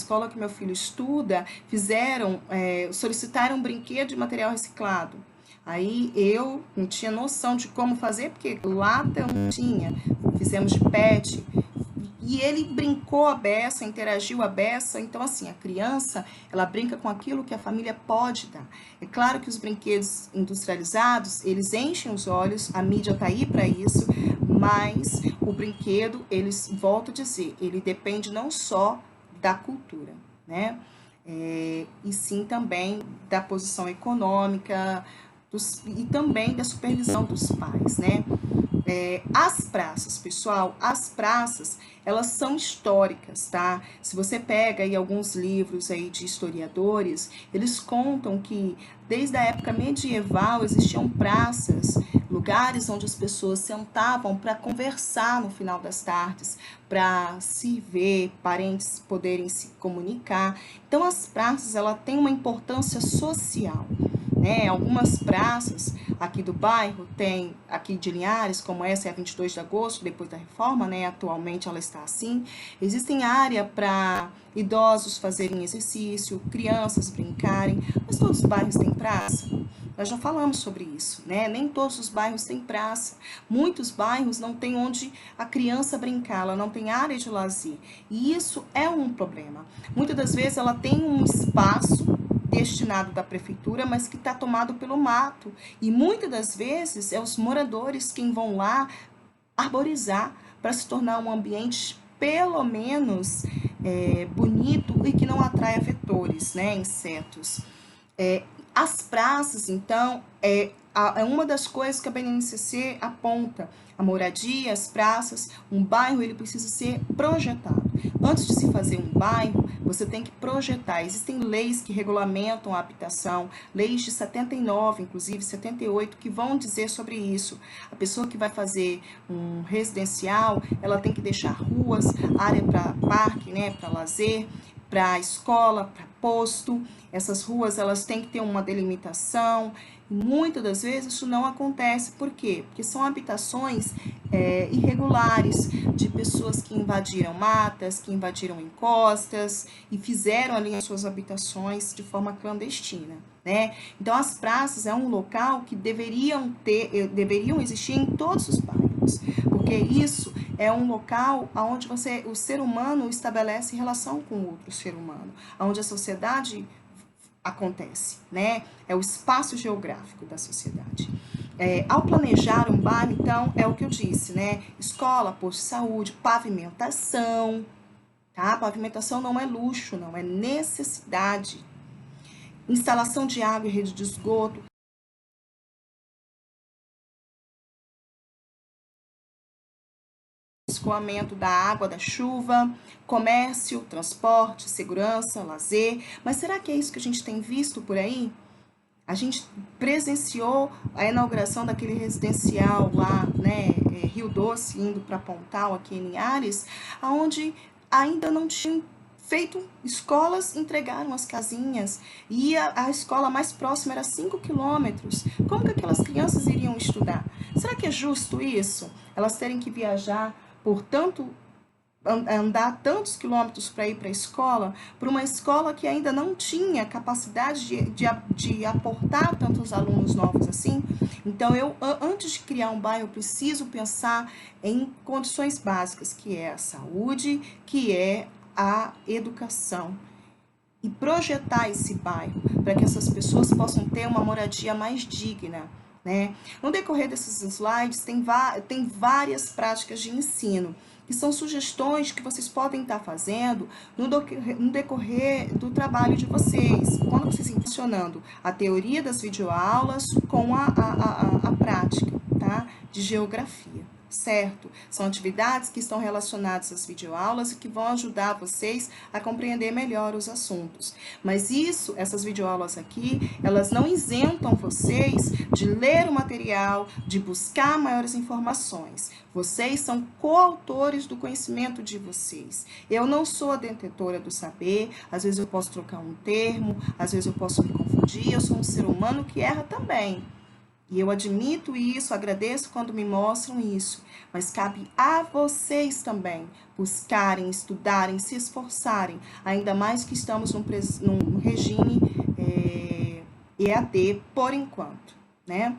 escola que meu filho estuda, solicitaram um brinquedo de material reciclado. Aí eu não tinha noção de como fazer, porque lata eu não tinha. Fizemos de PET. E ele brincou a beça, interagiu a beça. Então, assim, a criança, ela brinca com aquilo que a família pode dar. É claro que os brinquedos industrializados, eles enchem os olhos, a mídia está aí para isso, mas o brinquedo, eles, volto a dizer, ele depende não só da cultura, né? E sim também da posição econômica e também da supervisão dos pais, né? As praças, pessoal, as praças, elas são históricas, tá? Se você pega aí alguns livros aí de historiadores, eles contam que desde a época medieval existiam praças, lugares onde as pessoas sentavam para conversar no final das tardes, para se ver, parentes poderem se comunicar. Então as praças, ela tem uma importância social, né? Algumas praças aqui do bairro tem, aqui de Linhares, como essa é a 22 de agosto, depois da reforma, né? Atualmente ela está assim. Existem área para idosos fazerem exercício, crianças brincarem, mas todos os bairros têm praça? Nós já falamos sobre isso, né? Nem todos os bairros têm praça. Muitos bairros não têm onde a criança brincar, ela não tem área de lazer. E isso é um problema. Muitas das vezes ela tem um espaço destinado da prefeitura, mas que está tomado pelo mato. E muitas das vezes é os moradores quem vão lá arborizar para se tornar um ambiente pelo menos bonito e que não atraia vetores, né, insetos. As praças, então, é uma das coisas que a BNCC aponta. A moradia, as praças, um bairro, ele precisa ser projetado. Antes de se fazer um bairro, você tem que projetar. Existem leis que regulamentam a habitação, leis de 79, inclusive 78, que vão dizer sobre isso. A pessoa que vai fazer um residencial, ela tem que deixar ruas, área para parque, né, para lazer, para escola, para posto. Essas ruas, elas têm que ter uma delimitação. E muitas das vezes isso não acontece. Por quê? Porque são habitações irregulares, de pessoas que invadiram matas, que invadiram encostas e fizeram ali as suas habitações de forma clandestina, né? Então, as praças é um local que deveriam existir em todos os bairros, porque isso é um local onde o ser humano estabelece relação com outro ser humano, onde a sociedade acontece, né? É o espaço geográfico da sociedade. Ao planejar um bairro, então, é o que eu disse, né? Escola, posto de saúde, pavimentação, tá? Pavimentação não é luxo, não, é necessidade. Instalação de água e rede de esgoto. Escoamento da água, da chuva, comércio, transporte, segurança, lazer. Mas será que é isso que a gente tem visto por aí? A gente presenciou a inauguração daquele residencial lá, né, Rio Doce, indo para Pontal, aqui em Linhares, onde ainda não tinham feito escolas, entregaram as casinhas, e a escola mais próxima era 5 quilômetros. Como que aquelas crianças iriam estudar? Será que é justo isso? Elas terem que viajar por andar tantos quilômetros para ir para a escola, para uma escola que ainda não tinha capacidade de aportar tantos alunos novos assim. Então, antes de criar um bairro, eu preciso pensar em condições básicas, que é a saúde, que é a educação. E projetar esse bairro para que essas pessoas possam ter uma moradia mais digna, né? No decorrer desses slides, tem várias práticas de ensino, que são sugestões que vocês podem estar fazendo no decorrer do trabalho de vocês, quando vocês estão funcionando a teoria das videoaulas com a prática, tá? De geografia, certo? São atividades que estão relacionadas às videoaulas e que vão ajudar vocês a compreender melhor os assuntos. Mas essas videoaulas aqui, elas não isentam vocês de ler o material, de buscar maiores informações. Vocês são coautores do conhecimento de vocês. Eu não sou a detentora do saber, às vezes eu posso trocar um termo, às vezes eu posso me confundir, eu sou um ser humano que erra também. E eu admito isso, agradeço quando me mostram isso, mas cabe a vocês também buscarem, estudarem, se esforçarem, ainda mais que estamos num regime EAD por enquanto, né?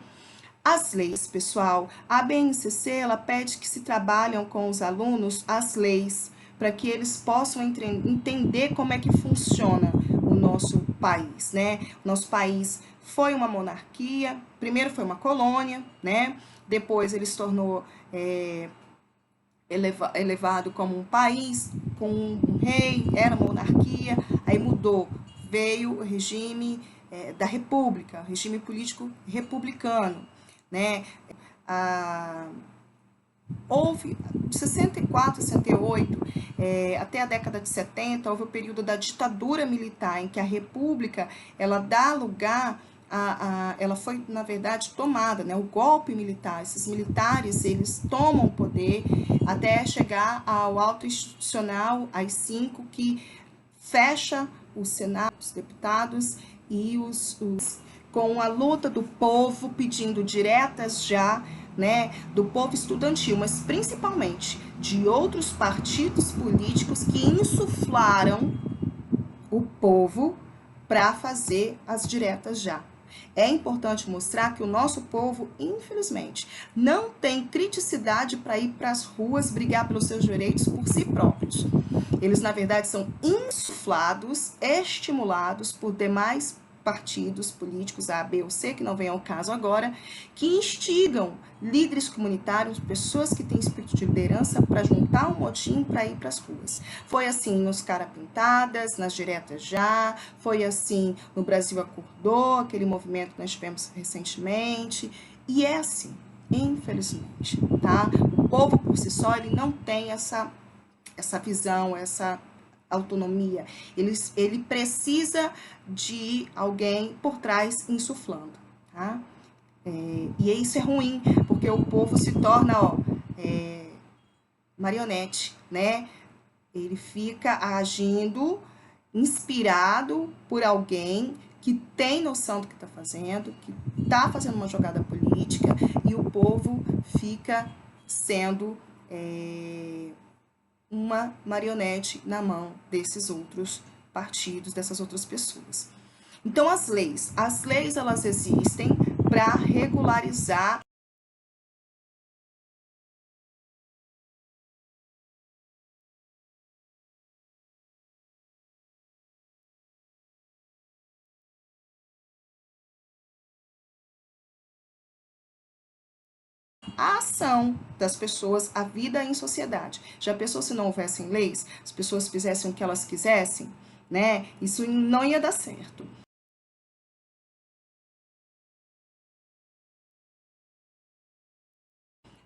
As leis, pessoal, a BNCC, ela pede que se trabalhem com os alunos as leis, para que eles possam entender como é que funciona o nosso país, né? O nosso país foi uma monarquia, primeiro foi uma colônia, né? Depois ele se tornou elevado como um país, com um rei, era monarquia, aí mudou, veio o regime da república, regime político republicano, né? Houve, de 64, 68, até a década de 70, houve o período da ditadura militar, em que a república, ela dá lugar ela foi, na verdade, tomada, né? O golpe militar, esses militares, eles tomam o poder até chegar ao alto institucional, AI-5, que fecha o Senado, os deputados e com a luta do povo pedindo diretas já, né, do povo estudantil, mas principalmente de outros partidos políticos que insuflaram o povo para fazer as diretas já. É importante mostrar que o nosso povo, infelizmente, não tem criticidade para ir para as ruas brigar pelos seus direitos por si próprios. Eles, na verdade, são insuflados, estimulados por demais partidos políticos, A, B ou C, que não vem ao caso agora, que instigam líderes comunitários, pessoas que têm espírito de liderança, para juntar um motim para ir para as ruas. Foi assim nos Cara Pintadas, nas Diretas Já, foi assim no Brasil Acordou, aquele movimento que nós tivemos recentemente, e é assim, infelizmente, tá? O povo por si só, ele não tem essa visão, essa autonomia. Ele precisa de alguém por trás insuflando, tá? E isso é ruim, porque o povo se torna, marionete, né? Ele fica agindo inspirado por alguém que tem noção do que está fazendo, que está fazendo uma jogada política, e o povo fica sendo uma marionete na mão desses outros partidos, dessas outras pessoas. Então, as leis elas existem para regularizar a ação das pessoas, a vida em sociedade. Já pensou se não houvessem leis, as pessoas fizessem o que elas quisessem, né? Isso não ia dar certo.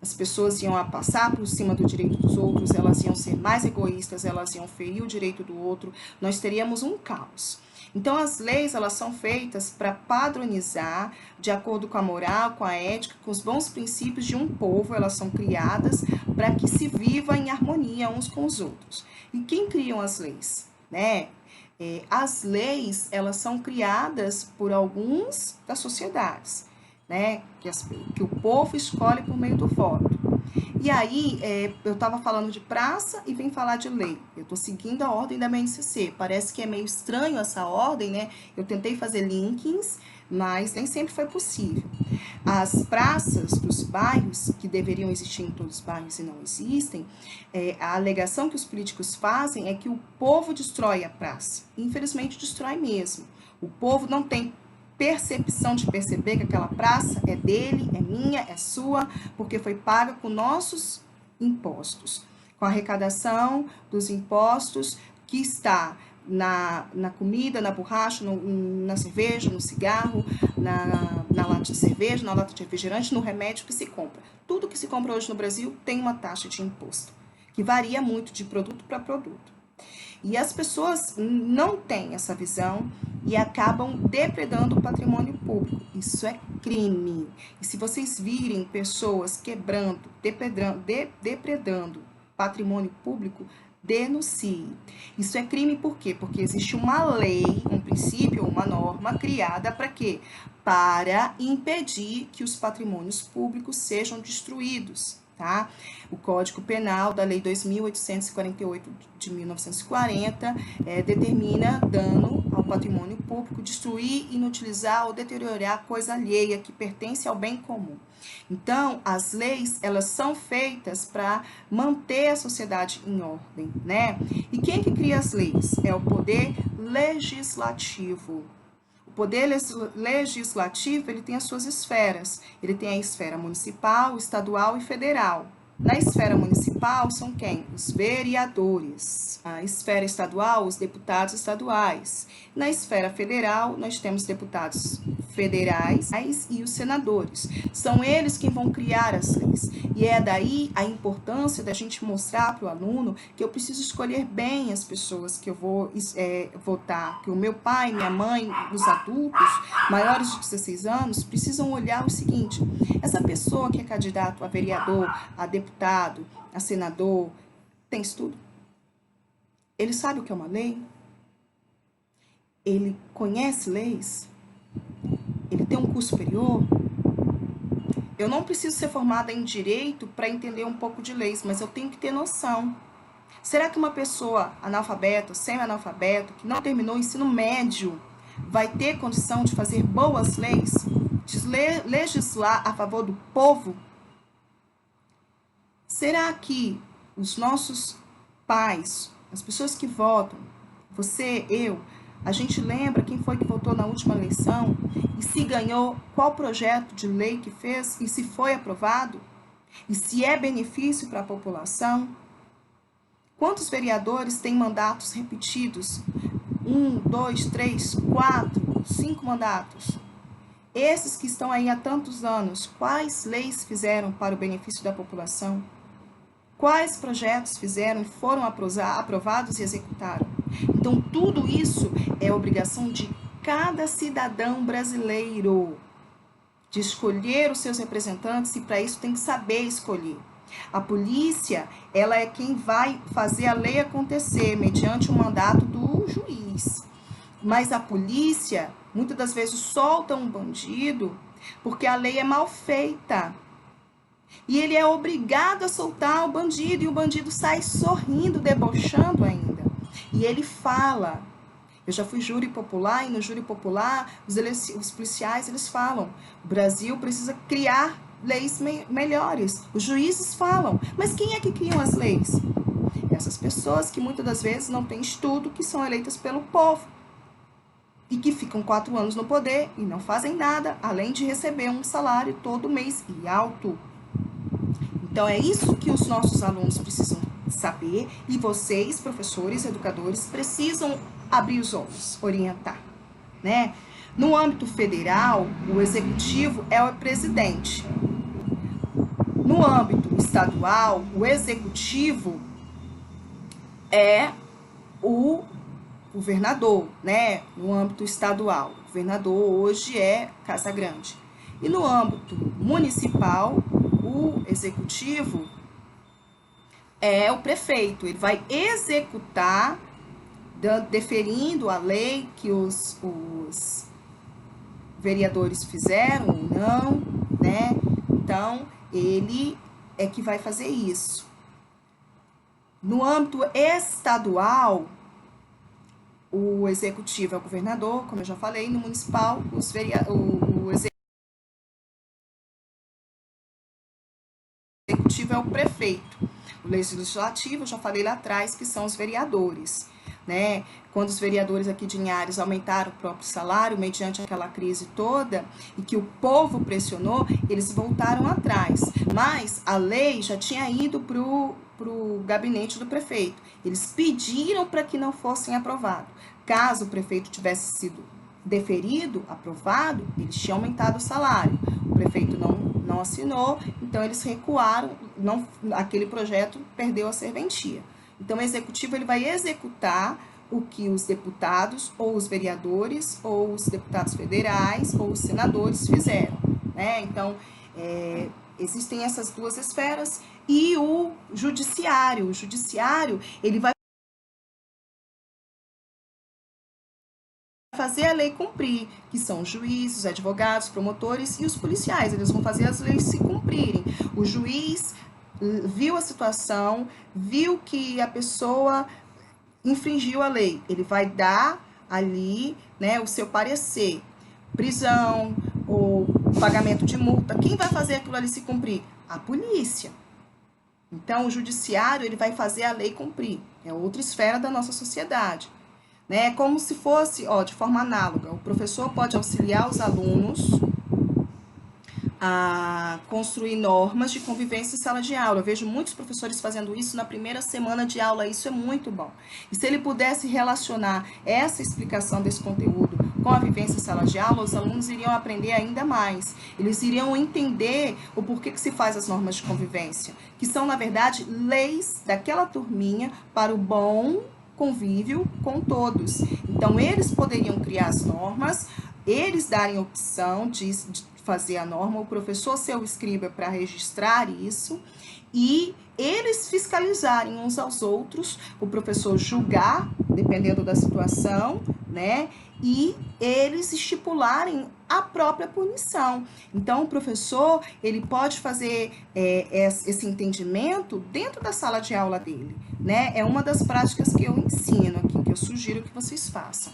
As pessoas iam passar por cima do direito dos outros, elas iam ser mais egoístas, elas iam ferir o direito do outro, nós teríamos um caos. Então, as leis, elas são feitas para padronizar, de acordo com a moral, com a ética, com os bons princípios de um povo, elas são criadas para que se viva em harmonia uns com os outros. E quem criam as leis? Né? As leis, elas são criadas por alguns das sociedades, né? Que o povo escolhe por meio do voto. E aí, eu estava falando de praça e vim falar de lei. Eu estou seguindo a ordem da BNCC. Parece que é meio estranho essa ordem, né? Eu tentei fazer linkings, mas nem sempre foi possível. As praças dos bairros, que deveriam existir em todos os bairros e não existem, a alegação que os políticos fazem é que o povo destrói a praça. Infelizmente, destrói mesmo. O povo não tem percepção de perceber que aquela praça é dele, é minha, é sua, porque foi paga com nossos impostos, com a arrecadação dos impostos que está na comida, na borracha, na cerveja, no cigarro, na lata de cerveja, na lata de refrigerante, no remédio que se compra. Tudo que se compra hoje no Brasil tem uma taxa de imposto, que varia muito de produto para produto. E as pessoas não têm essa visão e acabam depredando o patrimônio público. Isso é crime. E se vocês virem pessoas quebrando, depredando patrimônio público, denuncie. Isso é crime por quê? Porque existe uma lei, um princípio, uma norma criada para quê? Para impedir que os patrimônios públicos sejam destruídos, tá? O Código Penal da Lei 2.848 de 1940 determina dano ao patrimônio público, destruir, inutilizar ou deteriorar coisa alheia que pertence ao bem comum. Então, as leis, elas são feitas para manter a sociedade em ordem, né? E quem que cria as leis? É o poder legislativo. O poder legislativo, ele tem as suas esferas. Ele tem a esfera municipal, estadual e federal. Na esfera municipal são quem? Os vereadores. Na esfera estadual, os deputados estaduais. Na esfera federal, nós temos deputados federais e os senadores. São eles quem vão criar as leis. E é daí a importância da gente mostrar para o aluno que eu preciso escolher bem as pessoas que eu vou votar. Que o meu pai, minha mãe, os adultos maiores de 16 anos precisam olhar o seguinte: essa pessoa que é candidato a vereador, a deputado, a senador, tem estudo? Ele sabe o que é uma lei? Ele conhece leis? Ele tem um curso superior? Eu não preciso ser formada em direito para entender um pouco de leis, mas eu tenho que ter noção. Será que uma pessoa analfabeta, semi-analfabeta, que não terminou o ensino médio, vai ter condição de fazer boas leis? De legislar a favor do povo? Será que os nossos pais, as pessoas que votam, você, eu, a gente lembra quem foi que votou na última eleição e se ganhou, qual projeto de lei que fez e se foi aprovado? E se é benefício para a população? Quantos vereadores têm mandatos repetidos? 1, 2, 3, 4, 5 mandatos. Esses que estão aí há tantos anos, quais leis fizeram para o benefício da população? Quais projetos fizeram e foram aprovados e executaram? Então, tudo isso é obrigação de cada cidadão brasileiro, de escolher os seus representantes, e para isso tem que saber escolher. A polícia, ela é quem vai fazer a lei acontecer, mediante o mandato do juiz. Mas a polícia, muitas das vezes, solta um bandido porque a lei é mal feita. E ele é obrigado a soltar o bandido, e o bandido sai sorrindo, debochando ainda. E ele fala. Eu já fui júri popular, e no júri popular, os policiais, eles falam: o Brasil precisa criar leis melhores. Os juízes falam: mas quem é que criam as leis? Essas pessoas que muitas das vezes não têm estudo, que são eleitas pelo povo. E que ficam 4 anos no poder e não fazem nada, além de receber um salário todo mês e alto. Então, é isso que os nossos alunos precisam saber, e vocês, professores, educadores, precisam abrir os olhos, orientar, né? No âmbito federal, o executivo é o presidente. No âmbito estadual, o executivo é o governador, né? No âmbito estadual, o governador hoje é Casagrande. E no âmbito municipal, o executivo é o prefeito. Ele vai executar, deferindo a lei que os vereadores fizeram ou não, né? Então, ele é que vai fazer isso. No âmbito estadual, o executivo é o governador, como eu já falei. No municipal, o executivo é o prefeito. O legislativo, eu já falei lá atrás, que são os vereadores, né? Quando os vereadores aqui de Linhares aumentaram o próprio salário, mediante aquela crise toda, e que o povo pressionou, eles voltaram atrás. Mas a lei já tinha ido para o gabinete do prefeito. Eles pediram para que não fossem aprovados. Caso o prefeito tivesse sido deferido, aprovado, eles tinham aumentado o salário. O prefeito não assinou, então eles recuaram, aquele projeto perdeu a serventia. Então, o executivo, ele vai executar o que os deputados, ou os vereadores, ou os deputados federais, ou os senadores fizeram, né? Então, existem essas duas esferas. E o judiciário, ele vai fazer fazer a lei cumprir, que são os juízes, os advogados, promotores e os policiais. Eles vão fazer as leis se cumprirem. O juiz viu a situação, viu que a pessoa infringiu a lei, ele vai dar ali, né, o seu parecer, prisão ou pagamento de multa. Quem vai fazer aquilo ali se cumprir? A polícia. Então, o judiciário, ele vai fazer a lei cumprir. É outra esfera da nossa sociedade. Né? É como se fosse, de forma análoga, o professor pode auxiliar os alunos a construir normas de convivência em sala de aula. Eu vejo muitos professores fazendo isso na primeira semana de aula, isso é muito bom. E se ele pudesse relacionar essa explicação desse conteúdo com a vivência em sala de aula, os alunos iriam aprender ainda mais. Eles iriam entender o porquê que se faz as normas de convivência, que são, na verdade, leis daquela turminha para o bom convívio com todos. Então, eles poderiam criar as normas, eles darem opção de fazer a norma, o professor ser o escriba para registrar isso e eles fiscalizarem uns aos outros, o professor julgar, dependendo da situação, né? E eles estipularem a própria punição. Então, o professor, ele pode fazer esse entendimento dentro da sala de aula dele, né? É uma das práticas que eu ensino aqui, que eu sugiro que vocês façam.